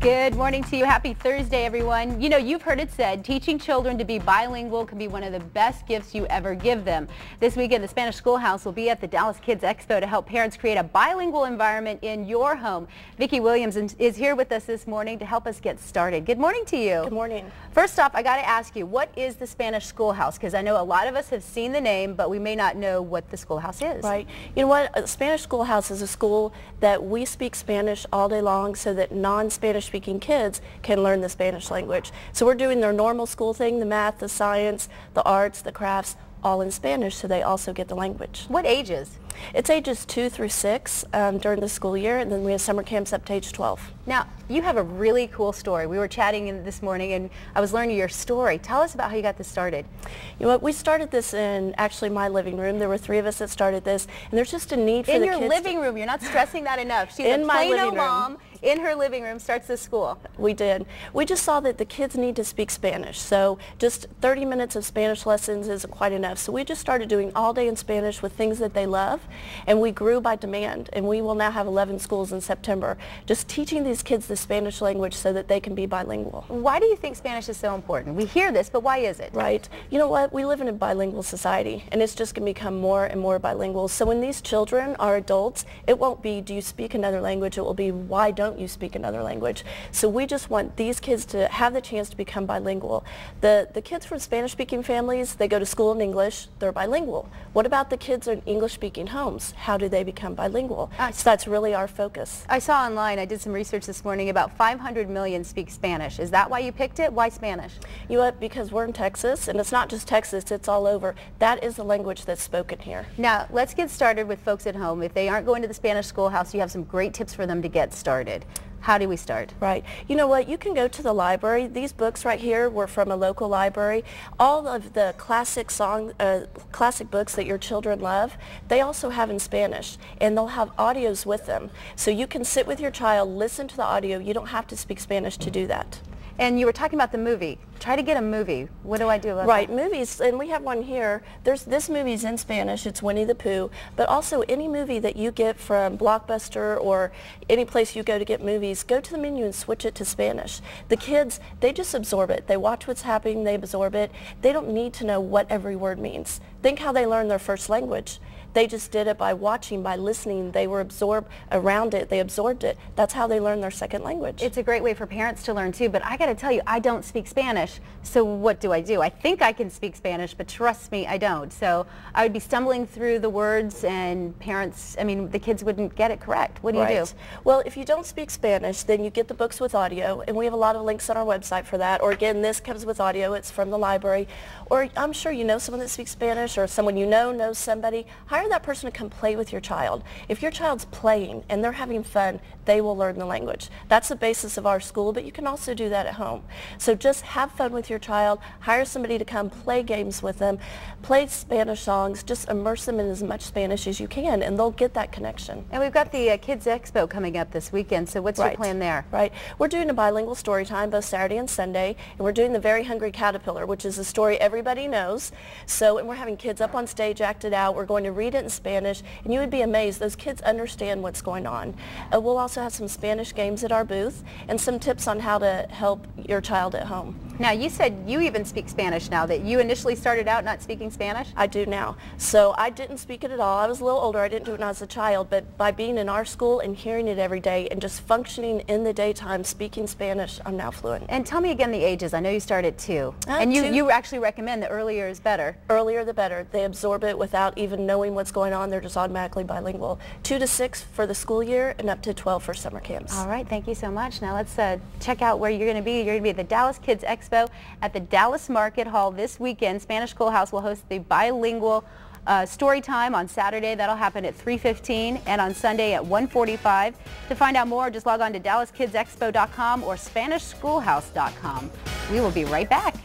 Good morning to you. Happy Thursday, everyone. You know, you've heard it said, teaching children to be bilingual can be one of the best gifts you ever give them. This weekend, the Spanish Schoolhouse will be at the Dallas Kids Expo to help parents create a bilingual environment in your home. Vicki Williams is here with us this morning to help us get started. Good morning to you. Good morning. First off, I got to ask you, what is the Spanish Schoolhouse? Because I know a lot of us have seen the name, but we may not know what the Schoolhouse is. Right. You know what? A Spanish Schoolhouse is a school that we speak Spanish all day long so that non-Spanish speaking kids can learn the Spanish language. So we're doing their normal school thing, the math, the science, the arts, the crafts, all in Spanish, so they also get the language. What ages? It's ages 2 through 6 during the school year, and then we have summer camps up to age 12. Now, you have a really cool story. We were chatting this morning, and I was learning your story. Tell us about how you got this started. You know what? We started this in actually my living room. There were 3 of us that started this, and there's just a need for the kids. In your living room. You're not stressing that enough. She's in a my Plano living mom. room. In her living room starts this school. We did. We just saw that the kids need to speak Spanish, so just 30 minutes of Spanish lessons isn't quite enough. So we just started doing all day in Spanish with things that they love, and we grew by demand, and we will now have 11 schools in September just teaching these kids the Spanish language so that they can be bilingual. Why do you think Spanish is so important? We hear this, but why is it? Right. You know what? We live in a bilingual society, and it's just going to become more and more bilingual. So when these children are adults, it won't be, do you speak another language? It will be, why don't you speak another language? So we just want these kids to have the chance to become bilingual. The kids from Spanish-speaking families, they go to school in English, they're bilingual. What about the kids in English-speaking homes? How do they become bilingual? So that's really our focus. I saw online, I did some research this morning, about 500 million speak Spanish. Is that why you picked it? Why Spanish? You know what? Because we're in Texas, and it's not just Texas, it's all over. That is the language that's spoken here. Now, let's get started with folks at home. If they aren't going to the Spanish Schoolhouse, you have some great tips for them to get started. How do we start? Right. You know what? You can go to the library. These books right here were from a local library. All of the classic books that your children love, they also have in Spanish, and they'll have audios with them. So you can sit with your child, listen to the audio. You don't have to speak Spanish to do that. And you were talking about the movie. Try to get a movie. What do I do about Right, that? movies, and we have one here. This movie's in Spanish. It's Winnie the Pooh. But also any movie that you get from Blockbuster or any place you go to get movies, go to the menu and switch it to Spanish. The kids, they just absorb it. They watch what's happening, they absorb it. They don't need to know what every word means. Think how they learn their first language. They just did it by watching, by listening. They were absorbed around it. They absorbed it. That's how they learn their second language. It's a great way for parents to learn too, but I got to tell you, I don't speak Spanish. So what do? I think I can speak Spanish, but trust me, I don't. So I would be stumbling through the words, and parents, I mean, the kids wouldn't get it correct. What do you do? Well, if you don't speak Spanish, then you get the books with audio, and we have a lot of links on our website for that. Or again, this comes with audio. It's from the library. Or I'm sure you know someone that speaks Spanish, or someone you know knows somebody. Hire that person to come play with your child. If your child's playing and they're having fun, they will learn the language. That's the basis of our school, but you can also do that at home. So just have fun with your child, hire somebody to come play games with them, play Spanish songs, just immerse them in as much Spanish as you can, and they'll get that connection. And we've got the Kids Expo coming up this weekend, so what's your plan there? Right. We're doing a bilingual story time both Saturday and Sunday, and we're doing The Very Hungry Caterpillar, which is a story everybody knows. So, and we're having kids up on stage, act it out. We're going to read it in Spanish, and you would be amazed. Those kids understand what's going on. We'll also have some Spanish games at our booth and some tips on how to help your child at home. Now, you said you even speak Spanish now, that you initially started out not speaking Spanish? I do now. So I didn't speak it at all. I was a little older. I didn't do it when I was a child, but by being in our school and hearing it every day and just functioning in the daytime speaking Spanish, I'm now fluent. And tell me again the ages. I know you start at 2. And you actually recommend the earlier is better. Earlier the better. They absorb it without even knowing what's going on. They're just automatically bilingual. 2 to 6 for the school year and up to 12 for summer camps. All right, thank you so much. Now let's check out where you're going to be. You're going to be at the Dallas Kids Expo at the Dallas Market Hall this weekend. Spanish Schoolhouse will host the bilingual story time on Saturday. That'll happen at 3:15 and on Sunday at 1:45. To find out more, just log on to dallaskidsexpo.com or SpanishSchoolhouse.com. We will be right back.